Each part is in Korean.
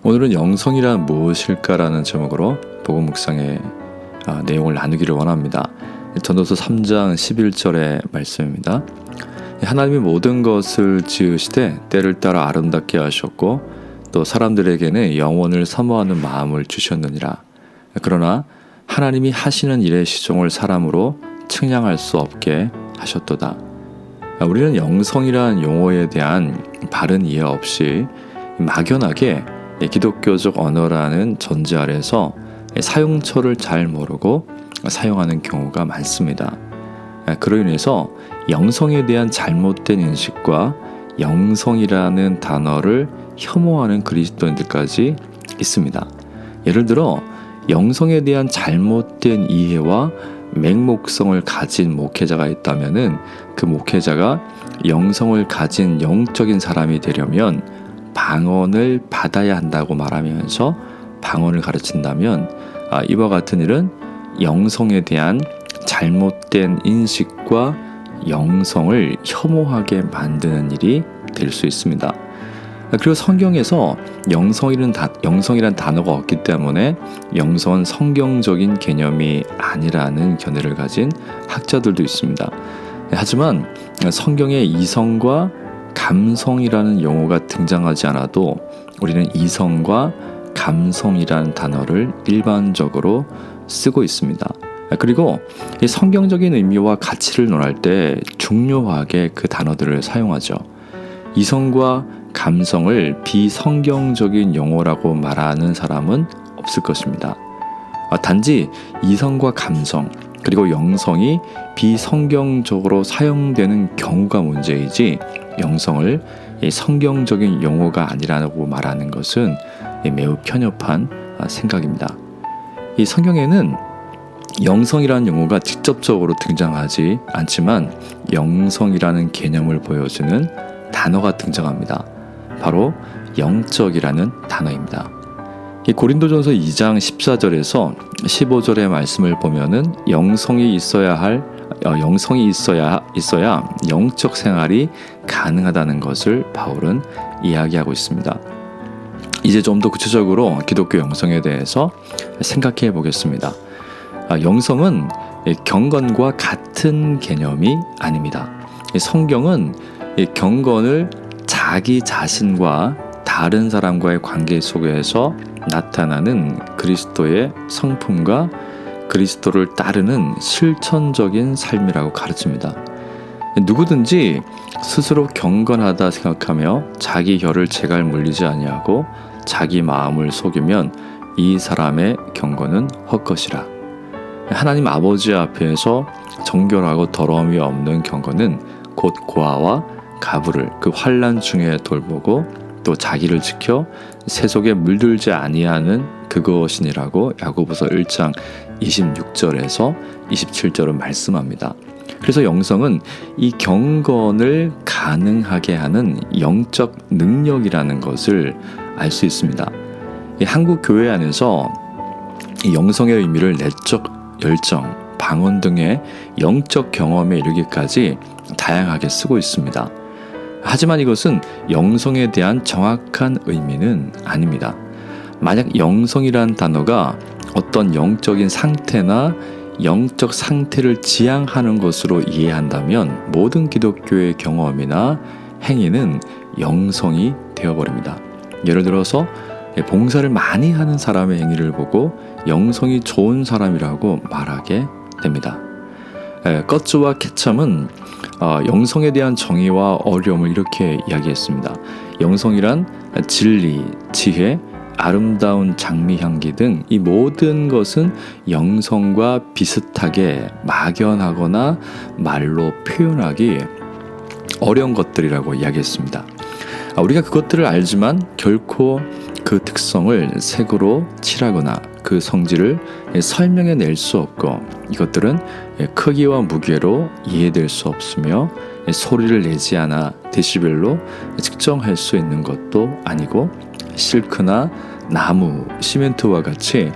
오늘은 영성이란 무엇일까라는 제목으로 복음 묵상의 내용을 나누기를 원합니다. 전도서 3장 11절의 말씀입니다. 하나님이 모든 것을 지으시되 때를 따라 아름답게 하셨고 또 사람들에게는 영원을 사모하는 마음을 주셨느니라. 그러나 하나님이 하시는 일의 시종을 사람으로 측량할 수 없게 하셨도다. 우리는 영성이란 용어에 대한 바른 이해 없이 막연하게 기독교적 언어라는 전제 아래서 사용처를 잘 모르고 사용하는 경우가 많습니다. 그로 인해서 영성에 대한 잘못된 인식과 영성이라는 단어를 혐오하는 그리스도인들까지 있습니다. 예를 들어 영성에 대한 잘못된 이해와 맹목성을 가진 목회자가 있다면 그 목회자가 영성을 가진 영적인 사람이 되려면 방언을 받아야 한다고 말하면서 방언을 가르친다면 이와 같은 일은 영성에 대한 잘못된 인식과 영성을 혐오하게 만드는 일이 될 수 있습니다. 그리고 성경에서 영성이란 단어가 없기 때문에 영성은 성경적인 개념이 아니라는 견해를 가진 학자들도 있습니다. 하지만 성경에 이성과 감성이라는 용어가 등장하지 않아도 우리는 이성과 감성이라는 단어를 일반적으로 쓰고 있습니다. 그리고 이 성경적인 의미와 가치를 논할 때 중요하게 그 단어들을 사용하죠. 이성과 감성을 비성경적인 용어라고 말하는 사람은 없을 것입니다. 단지 이성과 감성 그리고 영성이 비성경적으로 사용되는 경우가 문제이지 영성을 성경적인 용어가 아니라고 말하는 것은 매우 편협한 생각입니다. 이 성경에는 영성이라는 용어가 직접적으로 등장하지 않지만 영성이라는 개념을 보여주는 단어가 등장합니다. 바로 영적이라는 단어입니다. 이 고린도전서 2장 14절에서 15절의 말씀을 보면은 영성이 있어야 영적 생활이 가능하다는 것을 바울은 이야기하고 있습니다. 이제 좀 더 구체적으로 기독교 영성에 대해서 생각해 보겠습니다. 영성은 경건과 같은 개념이 아닙니다. 성경은 경건을 자기 자신과 다른 사람과의 관계 속에서 나타나는 그리스도의 성품과 그리스도를 따르는 실천적인 삶이라고 가르칩니다. 누구든지 스스로 경건하다 생각하며 자기 혀를 제갈 물리지 아니하고 자기 마음을 속이면 이 사람의 경건은 헛것이라. 하나님 아버지 앞에서 정결하고 더러움이 없는 경건은 곧 고아와 가부를 그 환난 중에 돌보고 또 자기를 지켜 세속에 물들지 아니하는 그것이니라고 야고보서 1장 26절에서 27절은 말씀합니다. 그래서 영성은 이 경건을 가능하게 하는 영적 능력이라는 것을 알 수 있습니다. 한국 교회 안에서 영성의 의미를 내적 열정, 방언 등의 영적 경험에 이르기까지 다양하게 쓰고 있습니다. 하지만 이것은 영성에 대한 정확한 의미는 아닙니다. 만약 영성이란 단어가 어떤 영적인 상태나 영적 상태를 지향하는 것으로 이해한다면 모든 기독교의 경험이나 행위는 영성이 되어버립니다. 예를 들어서 봉사를 많이 하는 사람의 행위를 보고 영성이 좋은 사람이라고 말하게 됩니다. 꺼츠와 케참은 영성에 대한 정의와 어려움을 이렇게 이야기했습니다. 영성이란 진리, 지혜, 아름다운 장미 향기 등 이 모든 것은 영성과 비슷하게 막연하거나 말로 표현하기 어려운 것들이라고 이야기했습니다. 우리가 그것들을 알지만 결코 그 특성을 색으로 칠하거나 그 성질을 설명해낼 수 없고 이것들은 크기와 무게로 이해될 수 없으며 소리를 내지 않아 데시벨로 측정할 수 있는 것도 아니고 실크나 나무, 시멘트와 같이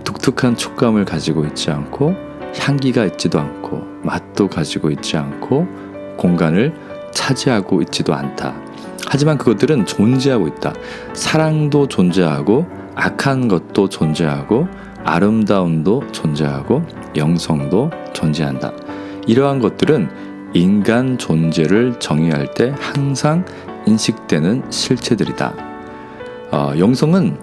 독특한 촉감을 가지고 있지 않고 향기가 있지도 않고 맛도 가지고 있지 않고 공간을 차지하고 있지도 않다. 하지만 그것들은 존재하고 있다. 사랑도 존재하고 악한 것도 존재하고 아름다움도 존재하고 영성도 존재한다. 이러한 것들은 인간 존재를 정의할 때 항상 인식되는 실체들이다. 영성은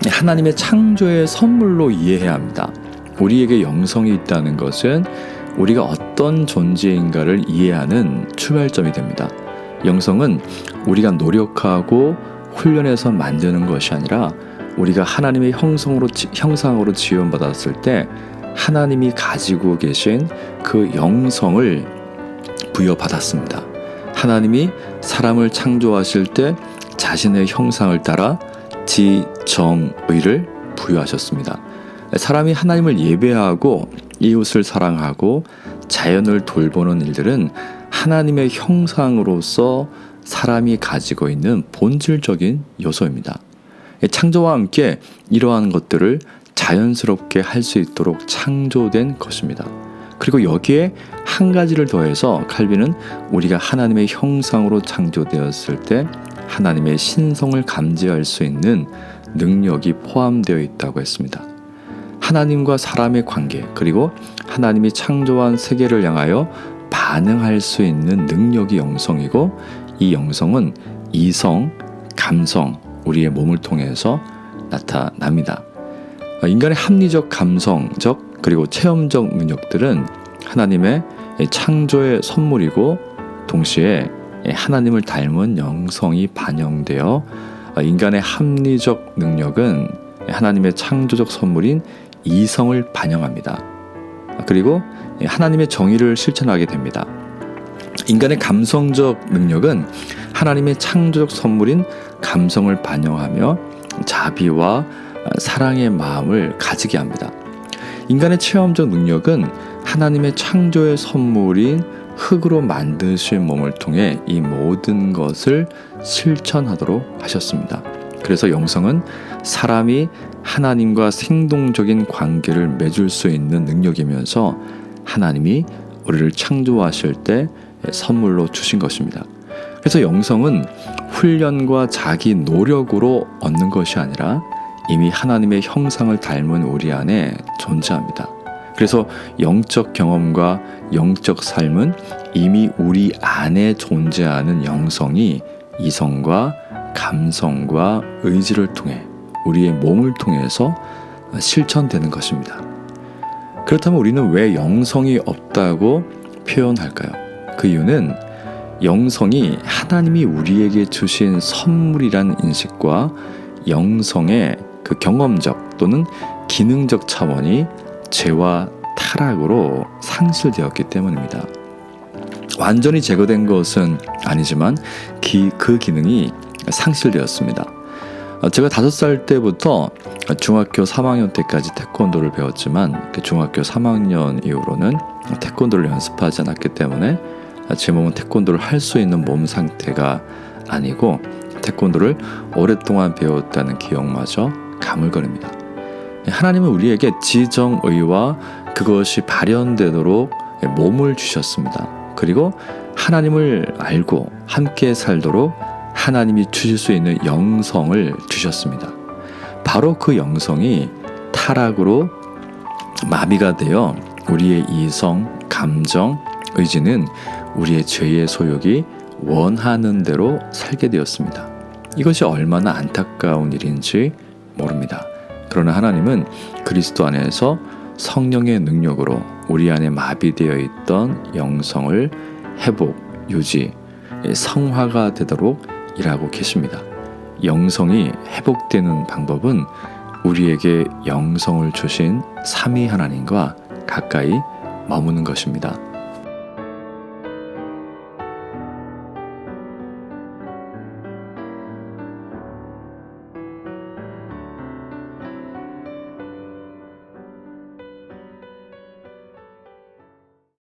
하나님의 창조의 선물로 이해해야 합니다. 우리에게 영성이 있다는 것은 우리가 어떤 존재인가를 이해하는 출발점이 됩니다. 영성은 우리가 노력하고 훈련해서 만드는 것이 아니라 우리가 하나님의 형상으로 지원받았을 때 하나님이 가지고 계신 그 영성을 부여받았습니다. 하나님이 사람을 창조하실 때 자신의 형상을 따라 지정의를 부여하셨습니다. 사람이 하나님을 예배하고 이웃을 사랑하고 자연을 돌보는 일들은 하나님의 형상으로서 사람이 가지고 있는 본질적인 요소입니다. 창조와 함께 이러한 것들을 자연스럽게 할 수 있도록 창조된 것입니다. 그리고 여기에 한 가지를 더해서 칼빈은 우리가 하나님의 형상으로 창조되었을 때 하나님의 신성을 감지할 수 있는 능력이 포함되어 있다고 했습니다. 하나님과 사람의 관계, 그리고 하나님이 창조한 세계를 향하여 반응할 수 있는 능력이 영성이고, 이 영성은 이성, 감성, 우리의 몸을 통해서 나타납니다. 인간의 합리적, 감성적, 그리고 체험적 능력들은 하나님의 창조의 선물이고, 동시에 하나님을 닮은 영성이 반영되어 인간의 합리적 능력은 하나님의 창조적 선물인 이성을 반영합니다. 그리고 하나님의 정의를 실천하게 됩니다. 인간의 감성적 능력은 하나님의 창조적 선물인 감성을 반영하며 자비와 사랑의 마음을 가지게 합니다. 인간의 체험적 능력은 하나님의 창조의 선물인 흙으로 만드신 몸을 통해 이 모든 것을 실천하도록 하셨습니다. 그래서 영성은 사람이 하나님과 생동적인 관계를 맺을 수 있는 능력이면서 하나님이 우리를 창조하실 때 선물로 주신 것입니다. 그래서 영성은 훈련과 자기 노력으로 얻는 것이 아니라 이미 하나님의 형상을 닮은 우리 안에 존재합니다. 그래서 영적 경험과 영적 삶은 이미 우리 안에 존재하는 영성이 이성과 감성과 의지를 통해 우리의 몸을 통해서 실천되는 것입니다. 그렇다면 우리는 왜 영성이 없다고 표현할까요? 그 이유는 영성이 하나님이 우리에게 주신 선물이란 인식과 영성의 그 경험적 또는 기능적 차원이 죄와 타락으로 상실되었기 때문입니다. 완전히 제거된 것은 아니지만 그 기능이 상실되었습니다. 제가 5살 때부터 중학교 3학년 때까지 태권도를 배웠지만 중학교 3학년 이후로는 태권도를 연습하지 않았기 때문에 제 몸은 태권도를 할 수 있는 몸 상태가 아니고 태권도를 오랫동안 배웠다는 기억마저 가물거립니다. 하나님은 우리에게 지정의와 그것이 발현되도록 몸을 주셨습니다. 그리고 하나님을 알고 함께 살도록 하나님이 주실 수 있는 영성을 주셨습니다. 바로 그 영성이 타락으로 마비가 되어 우리의 이성, 감정, 의지는 우리의 죄의 소욕이 원하는 대로 살게 되었습니다. 이것이 얼마나 안타까운 일인지 모릅니다. 그러나 하나님은 그리스도 안에서 성령의 능력으로 우리 안에 마비되어 있던 영성을 회복, 유지, 성화가 되도록 일하고 계십니다. 영성이 회복되는 방법은 우리에게 영성을 주신 삼위 하나님과 가까이 머무는 것입니다.